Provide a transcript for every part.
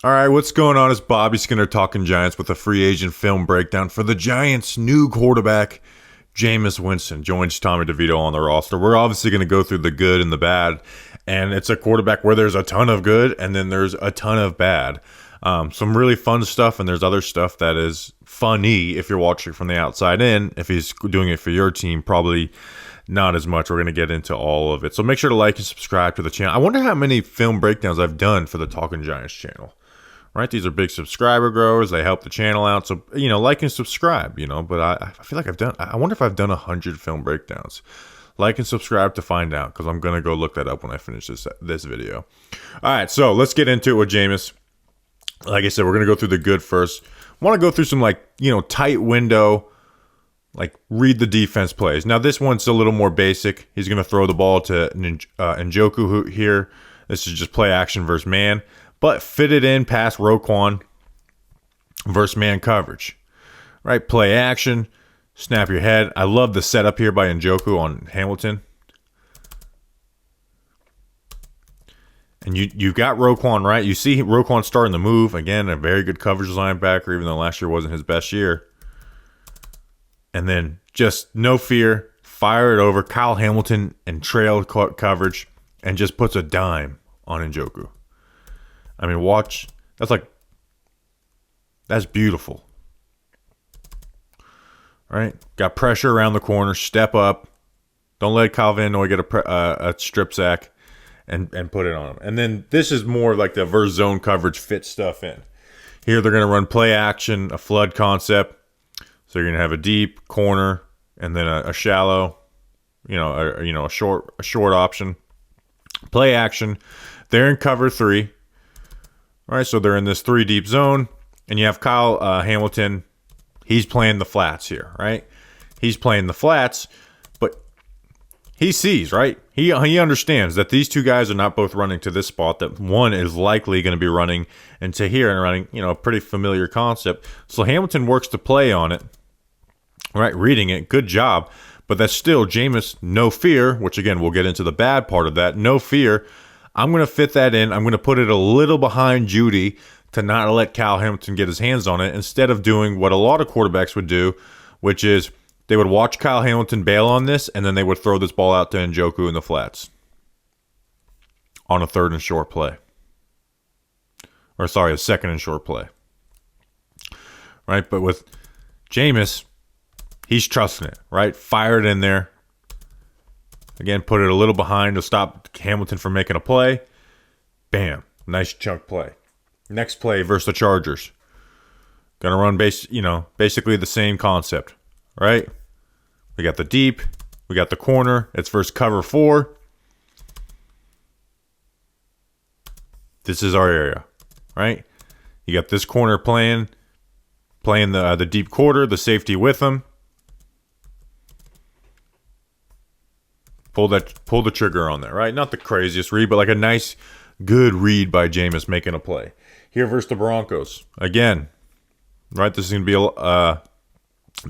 All right, what's going on? It's Bobby Skinner talking Giants with a free agent film breakdown for the Giants' new quarterback, Jameis Winston. Joins Tommy DeVito on the roster. We're obviously going to go through the good and the bad, and it's a quarterback where there's a ton of good and then there's a ton of bad. Some really fun stuff, and there's other stuff that is funny if you're watching from the outside in. If he's doing it for your team, probably not as much. We're going to get into all of it. So make sure to like and subscribe to the channel. I wonder how many film breakdowns I've done for the Talking Giants channel. Right, these are big subscriber growers. They help the channel out. So, like and subscribe, but I feel like I wonder if I've done 100 film breakdowns. Like and subscribe to find out, because I'm going to go look that up when I finish this video. All right, so let's get into it with Jameis. Like I said, we're going to go through the good first. I want to go through some, tight window, read the defense plays. Now, this one's a little more basic. He's going to throw the ball to Njoku here. This is just play action versus man. But fit it in past Roquan versus man coverage. Right? Play action. Snap your head. I love the setup here by Njoku on Hamilton. And you got Roquan, right? You see Roquan starting to move. Again, a very good coverage linebacker, even though last year wasn't his best year. And then just no fear. Fire it over. Kyle Hamilton and trail coverage. And just puts a dime on Njoku. I mean, watch. That's beautiful. Right? Got pressure around the corner. Step up. Don't let Kyle Van Noy get a strip sack and put it on him. And then this is more like the verse zone coverage fit stuff in. Here they're going to run play action, a flood concept. So you're going to have a deep corner and then a shallow, a short option. Play action. They're in cover 3. All right, so they're in this 3 deep zone, and you have Kyle Hamilton. He's playing the flats here, right? He's playing the flats, but he sees, right? He understands that these two guys are not both running to this spot, that one is likely going to be running into here and running, a pretty familiar concept. So Hamilton works to play on it, right? Reading it, good job. But that's still Jameis, no fear, which again, we'll get into the bad part of that, no fear. I'm going to fit that in. I'm going to put it a little behind Judy to not let Kyle Hamilton get his hands on it, instead of doing what a lot of quarterbacks would do, which is they would watch Kyle Hamilton bail on this, and then they would throw this ball out to Njoku in the flats on a 3rd and short play. Or sorry, a 2nd and short play. Right? But with Jameis, he's trusting it, right? Fire it in there. Again, put it a little behind to stop Hamilton from making a play. Bam. Nice chunk play. Next play versus the Chargers. Gonna run basically the same concept, right? We got the deep. We got the corner. It's versus cover 4. This is our area, right? You got this corner playing the deep quarter, the safety with them. Pull the trigger on that, right? Not the craziest read, but like a nice, good read by Jameis making a play. Here versus the Broncos. Again, right? This is going to be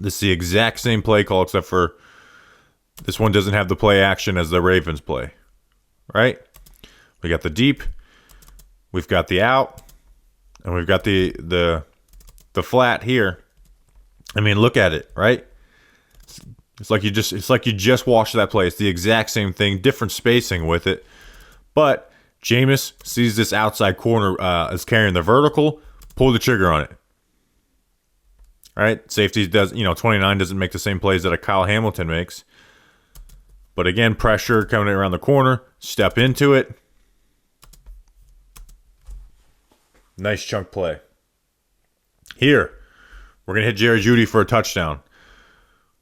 this is the exact same play call, except for this one doesn't have the play action as the Ravens play, right? We got the deep, we've got the out, and we've got the flat here. I mean, look at it, right? It's like you just watched that play. It's the exact same thing, different spacing with it. But Jameis sees this outside corner is carrying the vertical, pull the trigger on it. All right, safety does, 29 doesn't make the same plays that a Kyle Hamilton makes. But again, pressure coming around the corner, step into it. Nice chunk play. Here, we're going to hit Jerry Jeudy for a touchdown.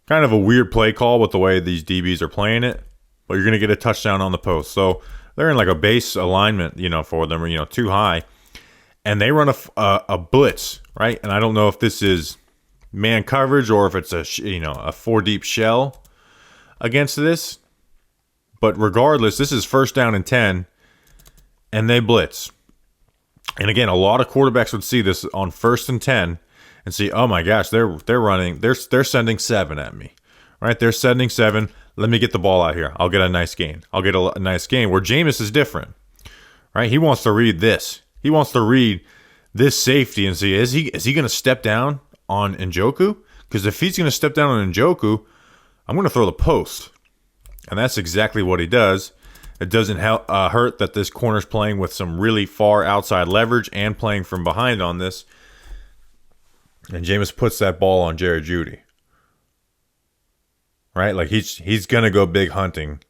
Kind of a weird play call with the way these DBs are playing it, but you're going to get a touchdown on the post. So they're in like a base alignment, for them, too high. And they run a blitz, right? And I don't know if this is man coverage or if it's a 4-deep shell against this. But regardless, this is 1st down and 10, and they blitz. And again, a lot of quarterbacks would see this on 1st and 10 and see, oh my gosh, they're sending 7 at me, right? They're sending 7. Let me get the ball out here. I'll get a nice gain. Where Jameis is different, right? He wants to read this. He wants to read this safety and see, is he going to step down on Njoku? Because if he's going to step down on Njoku, I'm going to throw the post. And that's exactly what he does. It doesn't hurt that this corner's playing with some really far outside leverage and playing from behind on this. And Jameis puts that ball on Jerry Jeudy. Right? Like he's going to go big hunting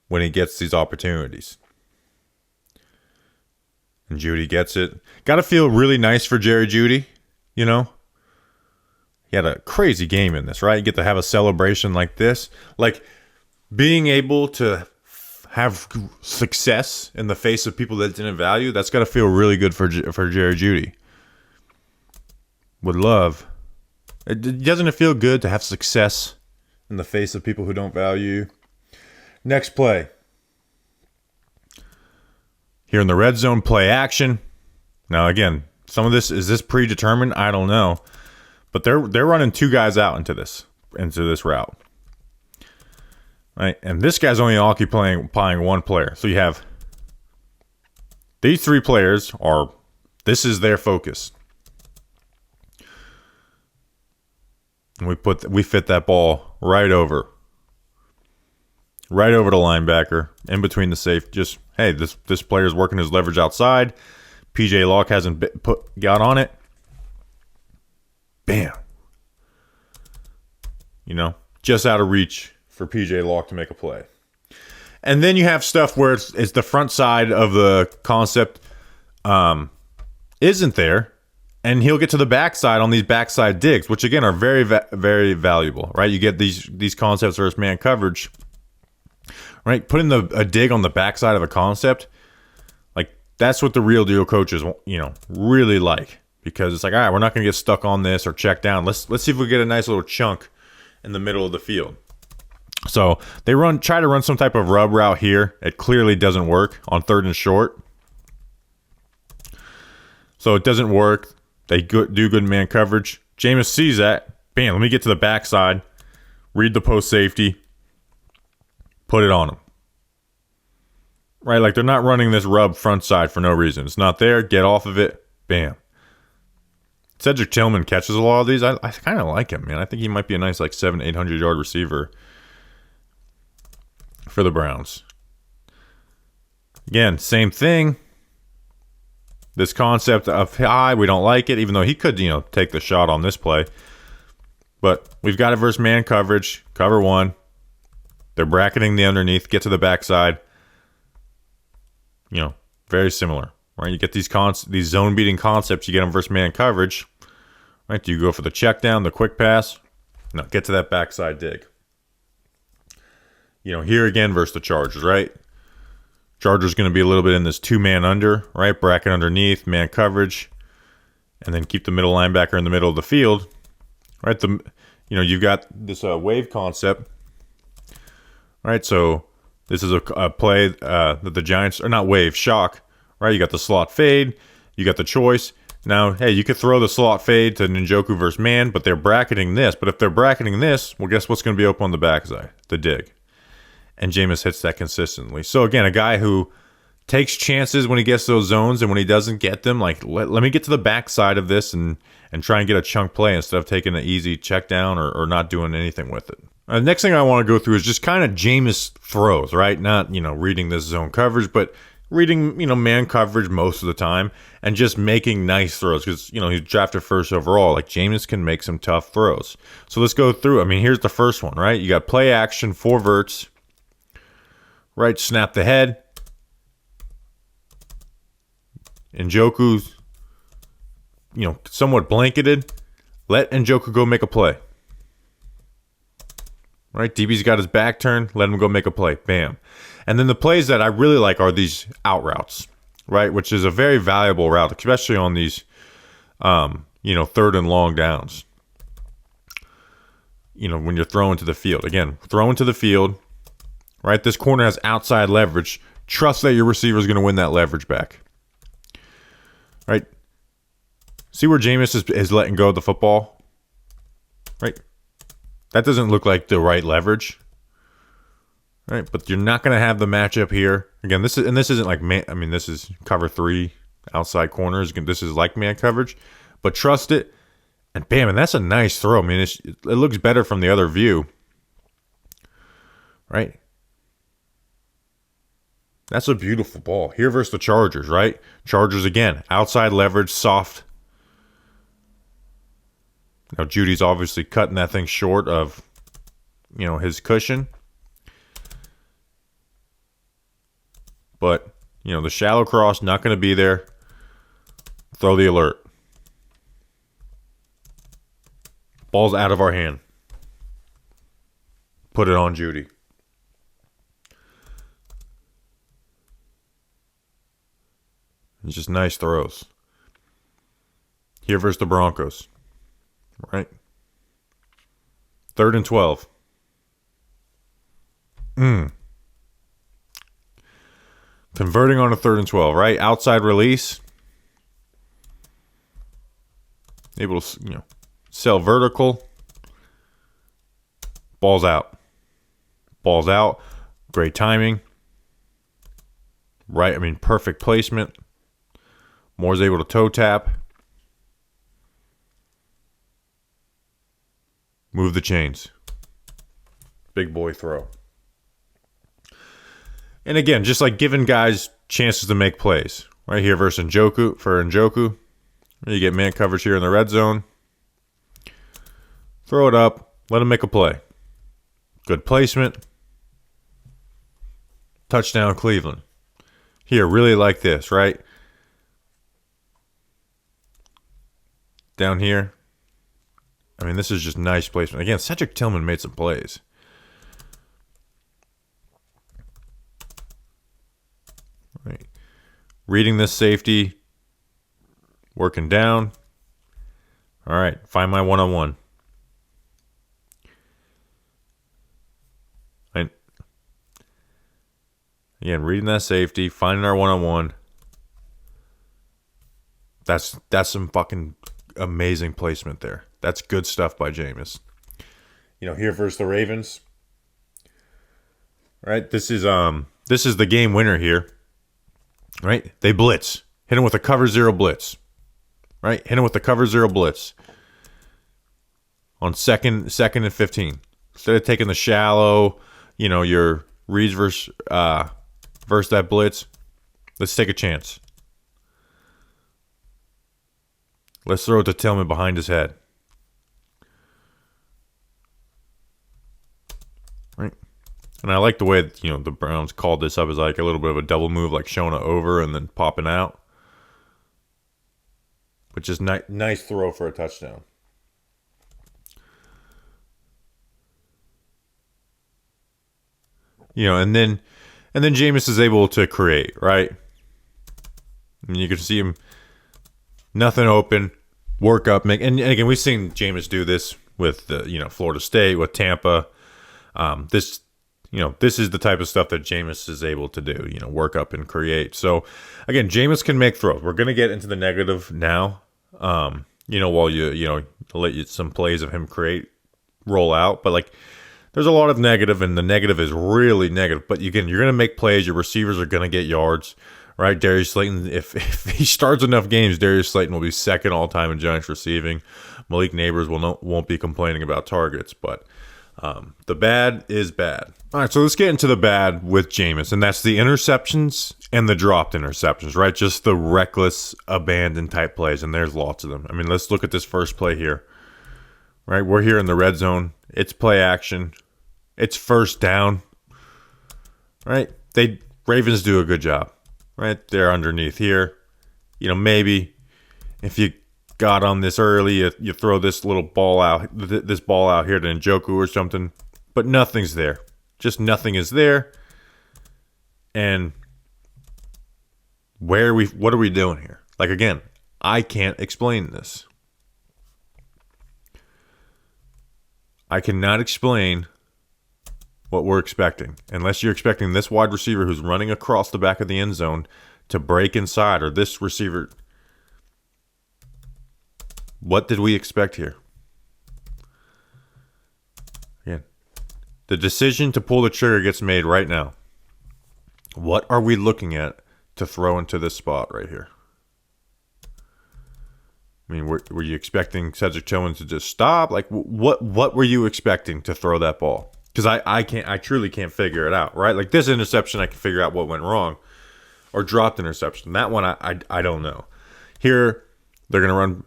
when he gets these opportunities. And Jeudy gets it. Got to feel really nice for Jerry Jeudy, you know? He had a crazy game in this, right? You get to have a celebration like this. Like being able to have success in the face of people that didn't value, that's got to feel really good for Jerry Jeudy. Would love. Doesn't it feel good to have success in the face of people who don't value you? Next play. Here in the red zone, play action. Now again, some of this, is this predetermined? I don't know. But they're running two guys out into this route. Right? And this guy's only occupying one player. So you have these three players this is their focus. And we fit that ball right over the linebacker, in between the safe. Just, hey, this player's working his leverage outside. PJ Locke hasn't got on it. Bam. You know, just out of reach for PJ Locke to make a play. And then you have stuff where it's the front side of the concept isn't there, and he'll get to the backside on these backside digs, which again are very, very valuable, right? You get these concepts versus man coverage, right? Putting a dig on the backside of a concept, like that's what the real deal coaches, really like, because it's like, all right, we're not going to get stuck on this or check down. Let's see if we get a nice little chunk in the middle of the field. So they try to run some type of rub route here. It clearly doesn't work on 3rd and short. So it doesn't work. They do good man coverage. Jameis sees that. Bam, let me get to the backside. Read the post safety. Put it on him. Right, like they're not running this rub front side for no reason. It's not there. Get off of it. Bam. Cedric Tillman catches a lot of these. I kind of like him, man. I think he might be a nice 700-800 yard receiver for the Browns. Again, same thing. This concept of high, we don't like it, even though he could, take the shot on this play. But we've got it versus man coverage. Cover one. They're bracketing the underneath. Get to the backside. Very similar. Right? You get these zone beating concepts. You get them versus man coverage. Right? Do you go for the check down, the quick pass? No, get to that backside dig. Here again versus the Chargers, right? Chargers going to be a little bit in this 2-man under, right? Bracket underneath, man coverage, and then keep the middle linebacker in the middle of the field, right? You've got this wave concept, right? So this is a play that the Giants are not wave, shock, right? You got the slot fade, you got the choice. Now, hey, you could throw the slot fade to Njoku versus man, but they're bracketing this. But if they're bracketing this, well, guess what's going to be open on the backside? The dig. And Jameis hits that consistently. So again, a guy who takes chances when he gets those zones, and when he doesn't get them, like let me get to the backside of this and try and get a chunk play instead of taking an easy check down or not doing anything with it. The next thing I want to go through is just kind of Jameis throws, right? Not, reading this zone coverage, but reading, man coverage most of the time and just making nice throws because, he's drafted first overall. Like Jameis can make some tough throws. So let's go through. I mean, here's the first one, right? You got play action, 4 verts. Right, snap the head. Njoku's, somewhat blanketed. Let Njoku go make a play. Right, DB's got his back turned. Let him go make a play. Bam. And then the plays that I really like are these out routes, right, which is a very valuable route, especially on these, 3rd and long downs. When you're throwing to the field. Again, throwing to the field. Right, this corner has outside leverage. Trust that your receiver is going to win that leverage back. Right, see where Jameis is letting go of the football. Right, that doesn't look like the right leverage. Right, but you're not going to have the matchup here. Again, this isn't like this is cover 3. Outside corner this is like man coverage, but trust it. And bam, and that's a nice throw. I mean, it looks better from the other view, right? That's a beautiful ball. Here versus the Chargers, right? Chargers again, outside leverage, soft. Now Judy's obviously cutting that thing short of, his cushion. But, the shallow cross, not going to be there. Throw the alert. Ball's out of our hand. Put it on Judy. It's just nice throws. Here versus the Broncos. Right? 3rd and 12. Converting on a 3rd and 12, right? Outside release. Able to, sell vertical. Ball's out. Ball's out. Great timing. Right? I mean, perfect placement. Moore's able to toe tap. Move the chains. Big boy throw. And again, just like giving guys chances to make plays. Right here versus Njoku. You get man coverage here in the red zone. Throw it up. Let him make a play. Good placement. Touchdown Cleveland. Here, really like this, right? Down here. I mean, this is just nice placement. Again, Cedric Tillman made some plays. Right. Reading this safety. Working down. All right. Find my one-on-one. And again, reading that safety. Finding our one-on-one. That's some fucking amazing placement there. That's good stuff by Jameis. Here versus the Ravens. Right? This is the game winner here. Right? They blitz. Hit him with a cover 0 blitz. Right? Hit him with the cover 0 blitz. On second and 15. Instead of taking the shallow, your reads versus that blitz, let's take a chance. Let's throw it to Tillman behind his head. Right? And I like the way the Browns called this up as like a little bit of a double move, like showing it over and then popping out. But just nice throw for a touchdown. And then Jameis is able to create, right? I mean, you can see him, nothing open, work up, and again, we've seen Jameis do this with the Florida State, with Tampa. This is the type of stuff that Jameis is able to do, work up and create. So again, Jameis can make throws. We're gonna get into the negative now. While you let some plays of him roll out, but like, there's a lot of negative, and the negative is really negative. But again, you're going to make plays. Your receivers are going to get yards, right? Darius Slayton, if he starts enough games, Darius Slayton will be second all time in Giants receiving. Malik Neighbors won't be complaining about targets, but the bad is bad. All right, so let's get into the bad with Jameis, and that's the interceptions and the dropped interceptions, right? Just the reckless, abandoned type plays, and there's lots of them. I mean, let's look at this first play here, right? We're here in the red zone. It's play action. It's first down, right? Ravens do a good job, right? They're underneath here. Maybe if you got on this early, you throw this ball out here to Njoku or something, but nothing's there. Just nothing is there. And what are we doing here? Like, again, I can't explain this. I cannot explain what we're expecting, unless you're expecting this wide receiver who's running across the back of the end zone to break inside, or this receiver. What did we expect here? Again, the decision to pull the trigger gets made right now. What are we looking at to throw into this spot right here? I mean, were you expecting Cedric Tillman to just stop? Like, what were you expecting to throw that ball? Because I truly can't figure it out, right? Like, this interception, I can figure out what went wrong, or dropped interception. That one, I don't know. Here, they're gonna run,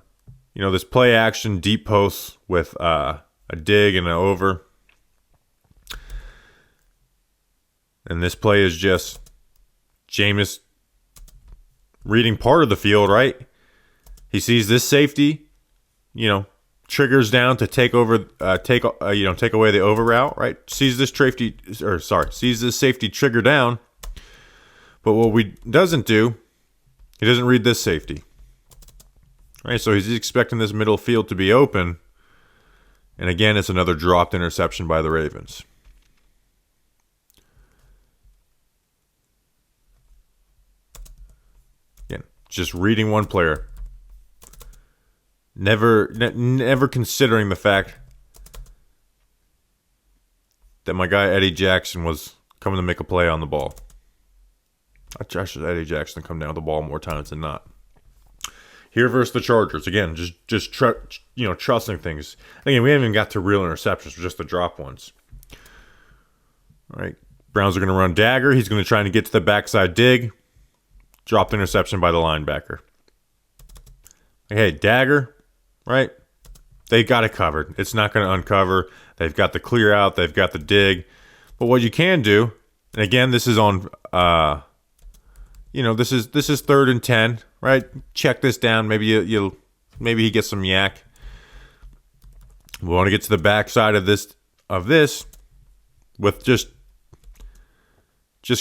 this play action deep post with a dig and an over, and this play is just Jameis reading part of the field, right? He sees this safety, triggers down to take away the over route, right? Sees this safety trigger down, but what he doesn't do, he doesn't read this safety, right? So he's expecting this middle field to be open, and again, it's another dropped interception by the Ravens. Again, just reading one player. Never considering the fact that my guy Eddie Jackson was coming to make a play on the ball. I trust Eddie Jackson to come down with the ball more times than not. Here versus the Chargers, again, just trusting things. Again, we haven't even got to real interceptions, just the drop ones. All right, Browns are going to run dagger. He's going to try to get to the backside dig. Dropped interception by the linebacker. Hey, dagger. Right? They got it covered. It's not going to uncover. They've got the clear out. They've got the dig. But what you can do, and again, this is on, this is 3rd and 10, right? Check this down. Maybe maybe he gets some yak. We want to get to the backside of this with just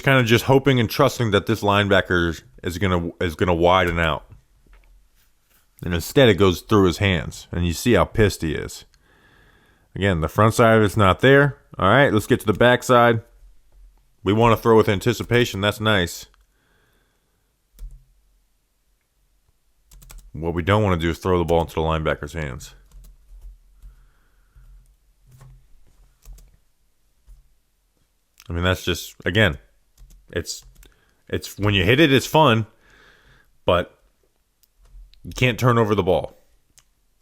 kind of hoping and trusting that this linebacker is gonna widen out. And instead, it goes through his hands. And you see how pissed he is. Again, the front side of it's not there. All right, let's get to the back side. We want to throw with anticipation. That's nice. What we don't want to do is throw the ball into the linebacker's hands. I mean, that's just, again, it's when you hit it, it's fun. But you can't turn over the ball.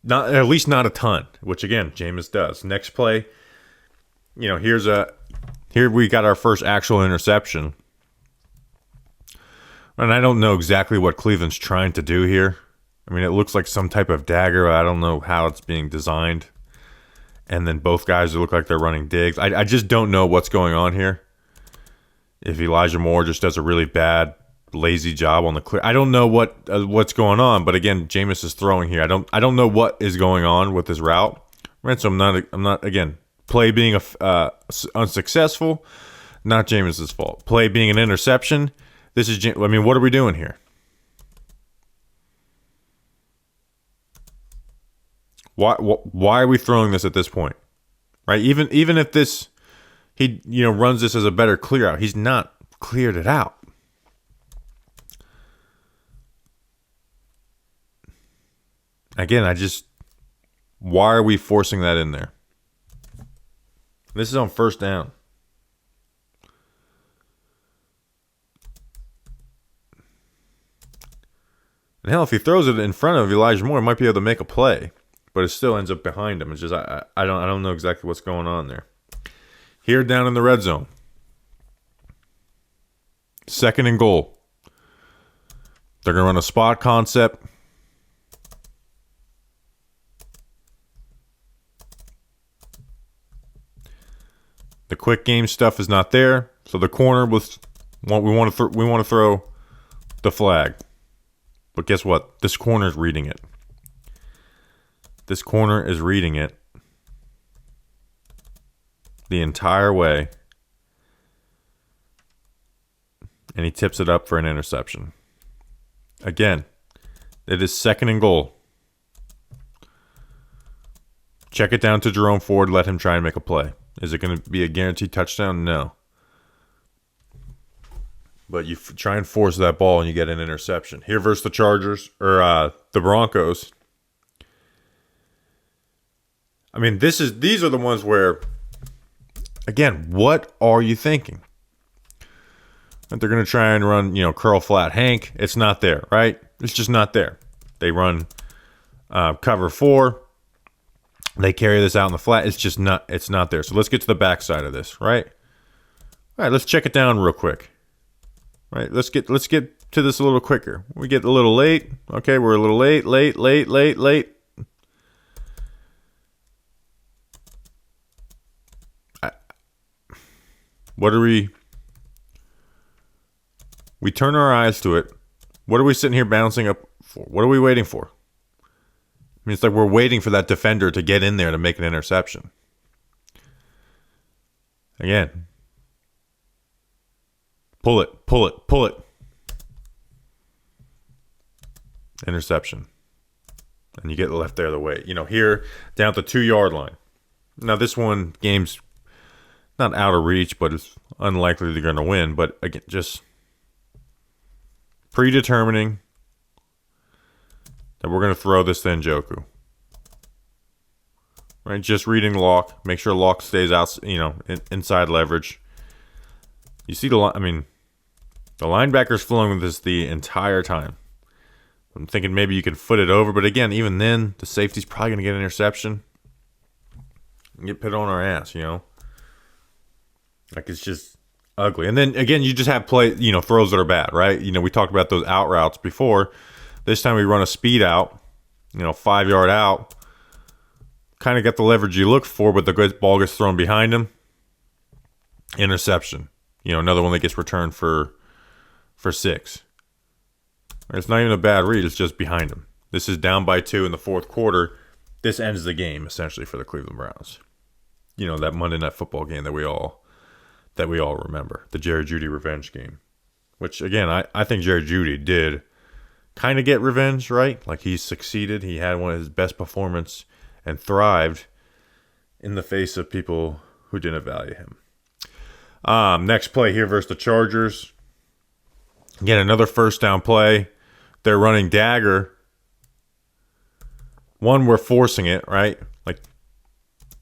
At least not a ton, which again, Jameis does. Next play, here we got our first actual interception. And I don't know exactly what Cleveland's trying to do here. I mean, it looks like some type of dagger. I don't know how it's being designed. And then both guys look like they're running digs. I just don't know what's going on here. If Elijah Moore just does a really bad, lazy job on the clear. I don't know what's going on, but again, Jameis is throwing here. I don't know what is going on with his route. Right, so I'm not again, play being unsuccessful, not Jameis's fault. Play being an interception. What are we doing here? Why are we throwing this at this point? Right? Even if he runs this as a better clear out, he's not cleared it out. Again, why are we forcing that in there? This is on 1st down. And hell, if he throws it in front of Elijah Moore, he might be able to make a play, but it still ends up behind him. It's just I don't know exactly what's going on there. Here down in the red zone, 2nd and goal. They're gonna run a spot concept. The quick game stuff is not there, so the corner we want to throw the flag. But guess what? This corner is reading it. This corner is reading it the entire way, and he tips it up for an interception. Again, it is 2nd and goal. Check it down to Jerome Ford. Let him try and make a play. Is it going to be a guaranteed touchdown? No. But you try and force that ball and you get an interception. Here versus the Chargers, or the Broncos. I mean, these are the ones where, again, what are you thinking? That they're going to try and run, curl flat Hank. It's not there, right? It's just not there. They run Cover 4. They carry this out in the flat. It's not there. So let's get to the backside of this, right? All right, let's check it down real quick. Right, let's get to this a little quicker. We get a little late. Okay, we're a little late. What are we turn our eyes to it. What are we sitting here bouncing up for? What are we waiting for? I mean, it's like we're waiting for that defender to get in there to make an interception. Again. Pull it. Interception. And you get left there the way. Here, down at the 2-yard line. Now, this one, game's not out of reach, but it's unlikely they're going to win. But, again, just predetermining that we're going to throw this to Njoku. Right? Just reading Locke. Make sure Locke stays out, inside leverage. You see the linebacker's flowing with this the entire time. I'm thinking maybe you can foot it over, but again, even then, the safety's probably going to get an interception and get put on our ass, Like, it's just ugly. And then, again, you just have throws that are bad, right? We talked about those out routes before. This time we run a speed out, 5-yard out. Kind of got the leverage you look for, but the ball gets thrown behind him. Interception. Another one that gets returned for 6. It's not even a bad read. It's just behind him. This is down by 2 in the fourth quarter. This ends the game, essentially, for the Cleveland Browns. That Monday Night Football game that we all remember. The Jerry Jeudy revenge game. Which, again, I think Jerry Jeudy did kind of get revenge, right? Like, he succeeded. He had one of his best performances and thrived in the face of people who didn't value him. Next play here versus the Chargers. Again, another first down play. They're running dagger. One, we're forcing it, right? Like,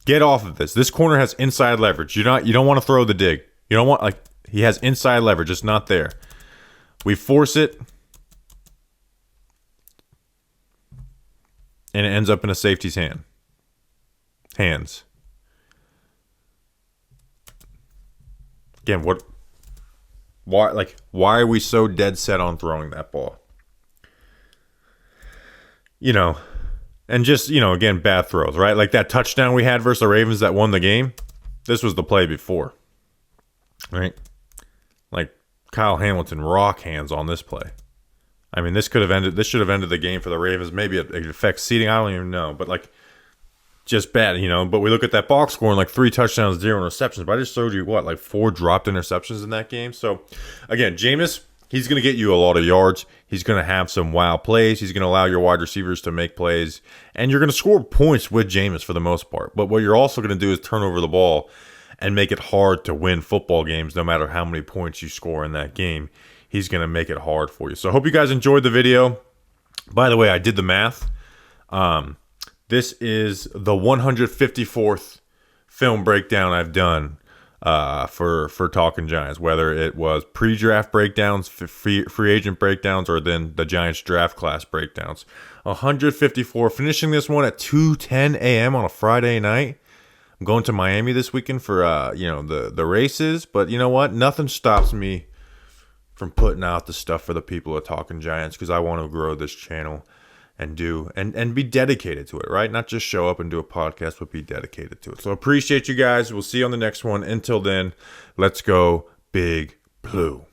get off of this. This corner has inside leverage. You don't want to throw the dig. You don't want, he has inside leverage. It's not there. We force it. And it ends up in a safety's hands. Again, why are we so dead set on throwing that ball? And just, again, bad throws, right? Like that touchdown we had versus the Ravens that won the game. This was the play before, right? Like Kyle Hamilton rock hands on this play. I mean, this should have ended the game for the Ravens. Maybe it affects seeding. I don't even know, but just bad, But we look at that box score and 3 touchdowns, 0 interceptions. But I just showed you 4 dropped interceptions in that game. So again, Jameis, he's going to get you a lot of yards. He's going to have some wow plays. He's going to allow your wide receivers to make plays. And you're going to score points with Jameis for the most part. But what you're also going to do is turn over the ball and make it hard to win football games no matter how many points you score in that game. He's going to make it hard for you. So I hope you guys enjoyed the video. By the way, I did the math. This is the 154th film breakdown I've done for Talking Giants, whether it was pre-draft breakdowns, free agent breakdowns, or then the Giants draft class breakdowns. 154, finishing this one at 2:10 a.m. on a Friday night. I'm going to Miami this weekend for the races, but you know what? Nothing stops me from putting out the stuff for the people at Talking Giants because I want to grow this channel and be dedicated to it, right? Not just show up and do a podcast, but be dedicated to it. So appreciate you guys. We'll see you on the next one. Until then, let's go Big Blue.